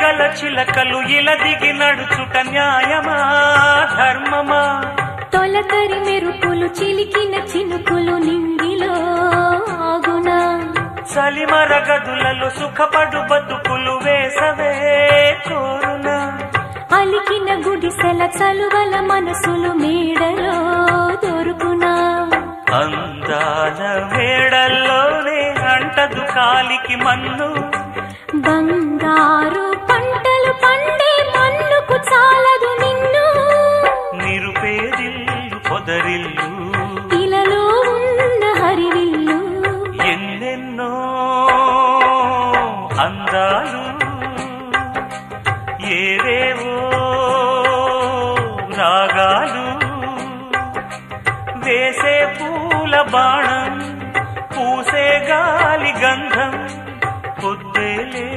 ఈలగల చిలకలు ఇలా దిగి నడుచుట న్యాయమా ధర్మమా తొలకరి మెరుపులు చిలికిన చినుకులు నింగిలో ఆగునా చలిమర గదులలో సుఖపడు బతుకులు వేసవే కోరునా అలికిన గుడిసెల చలువల మనసులు మేడలో దొరుకునా అందాల మేడల్లోనే అంటదు కాలికి మన్ను బంగారు పంటలు పండే మన్నుకు చాలదు నిన్ను నిరుపేదిల్లు పొదరిల్లు ఇలలో ఉన్న హరివిల్లు ఎన్నెన్నో అందాలు ఏవేవో రాగాలు వేసే పూల బాణం పూసే గాలి గంధం పొద్దేలే